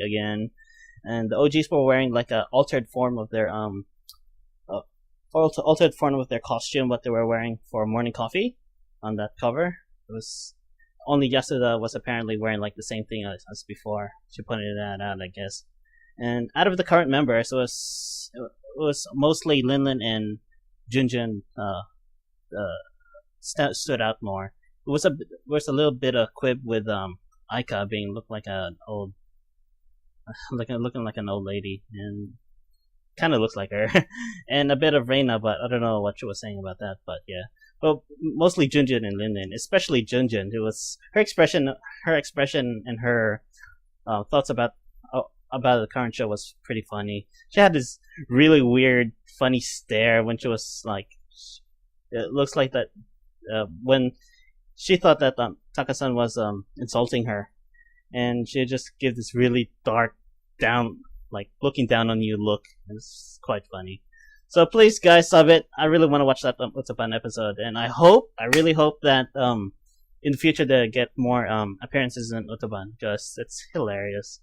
again, and the OGs were wearing like a altered form of their altered form of their costume, what they were wearing for morning coffee on that cover. It was only Yasuda was apparently wearing like the same thing as before. She pointed that out, I guess. And out of the current members, it was mostly Linlin and Junjun stood out more. It was a little bit of quib with Aika being looked like an old, looking like an old lady, and kind of looks like her, and a bit of Reina, but I don't know what she was saying about that. But yeah, well, mostly Junjun and Linlin, especially Junjun, who was her expression, and her thoughts about the current show was pretty funny. She had this really weird, funny stare when she was like, it looks like that when she thought that Taka-san was insulting her, and she just gave this really dark, down, like looking down on you look. It's quite funny. So please, guys, sub it. I really want to watch that Utsuban episode, and I really hope that in the future they get more appearances in Utsuban, because it's hilarious.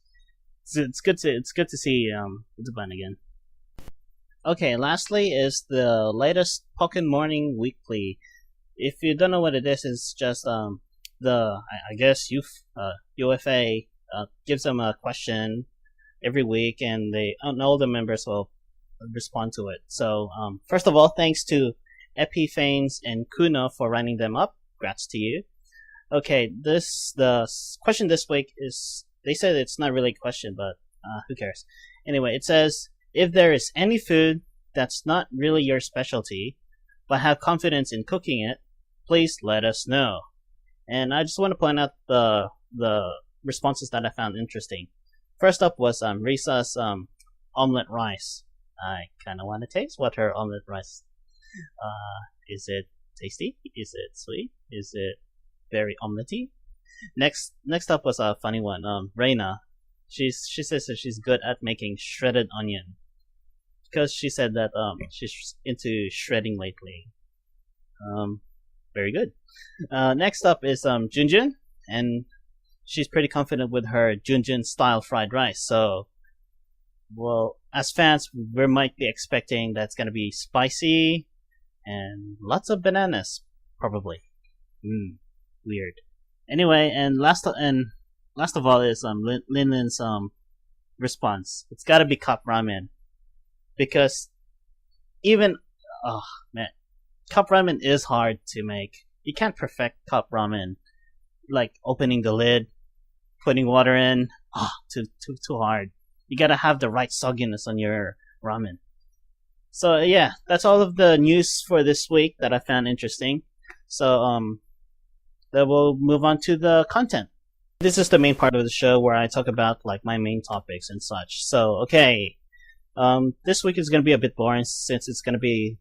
It's good to see Utsuban again. Okay, lastly is the latest Pokken Morning Weekly. If you don't know what it is, it's just I guess UFA gives them a question every week, and all the members will respond to it. So first of all, thanks to Epiphanes and Kuno for running them up. Congrats to you. Okay, the question this week is, they said it's not really a question, but who cares? Anyway, it says, if there is any food that's not really your specialty, but have confidence in cooking it, please let us know. And I just want to point out the responses that I found interesting. First up was Risa's omelet rice. I kind of want to taste what her omelet rice. Is it tasty? Is it sweet? Is it very omelette-y? Next up was a funny one. Reina. She says that she's good at making shredded onion, because she said that she's into shredding lately. Very good. Next up is Junjun, and she's pretty confident with her Junjun style fried rice. So, well, as fans, we might be expecting that's gonna be spicy and lots of bananas, probably. Weird. Anyway, and last of all is Linlin's response. It's gotta be cup ramen, because cup ramen is hard to make. You can't perfect cup ramen, like opening the lid, putting water in. Too hard. You gotta have the right sogginess on your ramen. So yeah, that's all of the news for this week that I found interesting. So then we'll move on to the content. This is the main part of the show where I talk about like my main topics and such. So okay, this week is gonna be a bit boring, since it's gonna be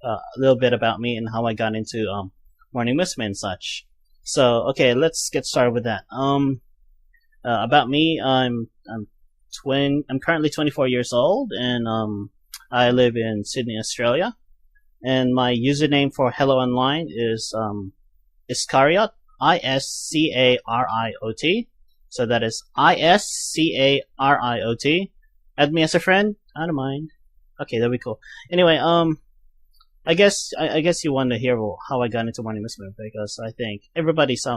a little bit about me and how I got into Morning Musume and such. So okay, let's get started with that. About me, I'm currently 24 years old, and I live in Sydney, Australia. And my username for Hello Online is Iscariot, Iscariot. So that is Iscariot. Add me as a friend. I don't mind. Okay, that'll be cool. Anyway, I guess you want to hear how I got into Morning Musume, because I think everybody's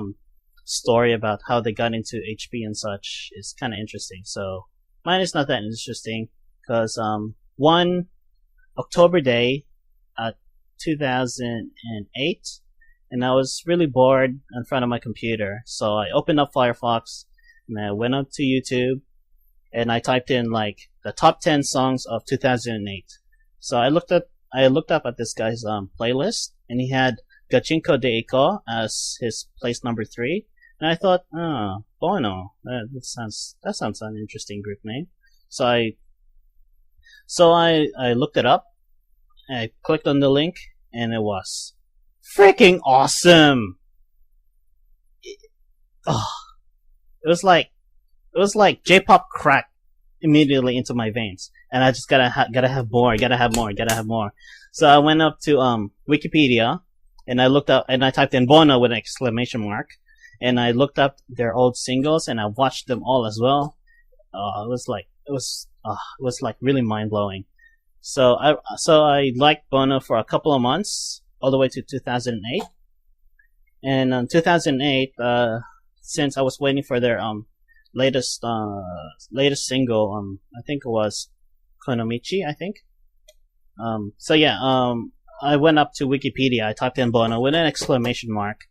story about how they got into HP and such is kind of interesting. So mine is not that interesting, because one October day, 2008, and I was really bored in front of my computer. So I opened up Firefox, and I went up to YouTube, and I typed in like the top 10 songs of 2008. So I looked up at this guy's playlist, and he had Gachinko Deiko as his place number 3. And I thought, Bono, that sounds an interesting group name. So I looked it up, I clicked on the link, and it was freaking awesome. It was like J-pop crack immediately into my veins, and I just gotta have more. So I went up to Wikipedia, and I looked up, and I typed in Bono with an exclamation mark, and I looked up their old singles, and I watched them all as well. it was like really mind blowing. So I liked Bono for a couple of months, all the way to 2008. And in 2008, since I was waiting for their latest single, I think it was Konomichi, I think. So yeah, I went up to Wikipedia. I typed in Bono with an exclamation mark,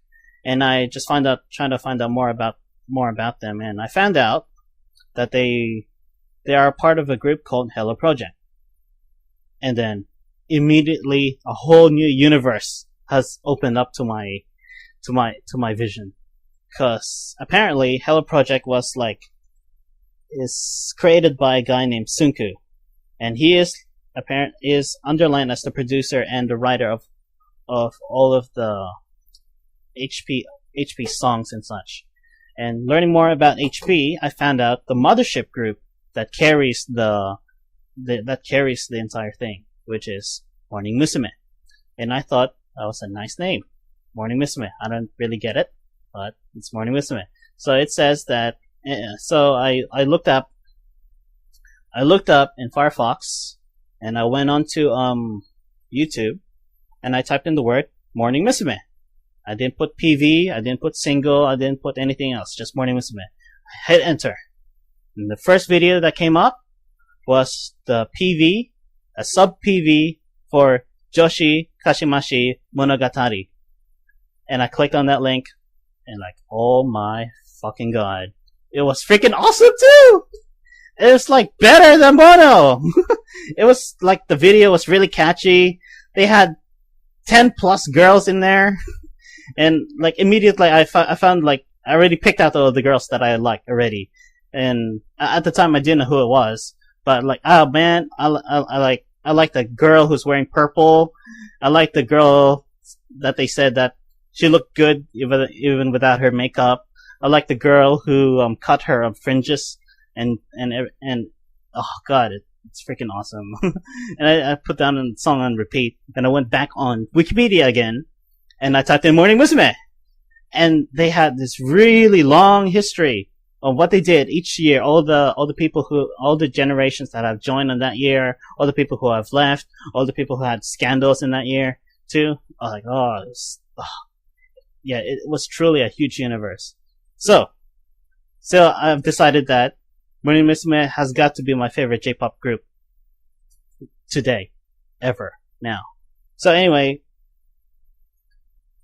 and I just trying to find out more about them, and I found out that they are part of a group called Hello Project. And then immediately a whole new universe has opened up to my vision. Cause apparently Hello Project is created by a guy named Sunku. And he is underlined as the producer and the writer of all of the HP songs and such. And learning more about HP, I found out the mothership group that carries the entire thing, which is Morning Musume. And I thought that was a nice name. Morning Musume. I don't really get it, but it's Morning Musume. So it says that, so I looked up in Firefox, and I went on to, YouTube, and I typed in the word Morning Musume. I didn't put PV, I didn't put single, I didn't put anything else, just Morning Musume. I hit enter. And the first video that came up was the PV, a sub PV for Joshi Kashimashi Monogatari. And I clicked on that link, and like, oh my fucking god. It was freaking awesome too! It was like better than Bono! It was like, the video was really catchy. They had 10 plus girls in there. And like, immediately I found like, I already picked out all the girls that I liked already. And at the time I didn't know who it was. But like, oh man, I like the girl who's wearing purple. I like the girl that they said that she looked good even without her makeup. I like the girl who cut her fringes and oh god, it's freaking awesome. And I put down a song on repeat. Then I went back on Wikipedia again, and I typed in Morning Musume, and they had this really long history of what they did each year, all the generations that have joined in that year, all the people who have left, all the people who had scandals in that year too. I was like, yeah, it was truly a huge universe. So I've decided that Morning Musume has got to be my favorite J-pop group today, ever, now. So anyway,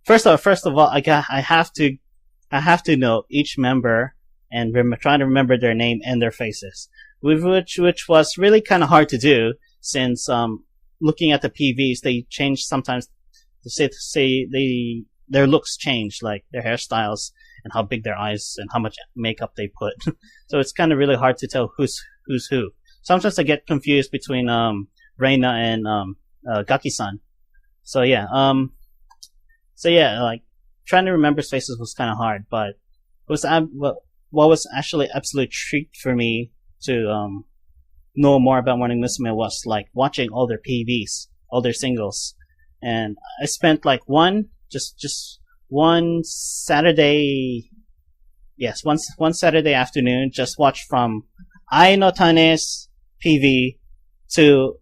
first of all, I have to know each member and trying to remember their name and their faces, which was really kind of hard to do, since looking at the PVs, they change sometimes. Their looks change, like their hairstyles and how big their eyes and how much makeup they put. So it's kind of really hard to tell who's who. Sometimes I get confused between Reina and Gaki-san. So yeah, like trying to remember faces was kind of hard, but it was what was actually absolute treat for me to know more about Morning Musume was like watching all their PVs, all their singles, and I spent like one Saturday, one Saturday afternoon, just watched from Ai no Tane's PV to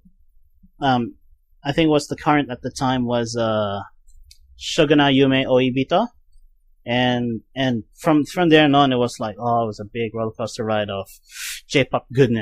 I think was the current at the time was Shoguna Yume Oibito. And from there on, it was like, oh, it was a big roller coaster ride of J-pop goodness.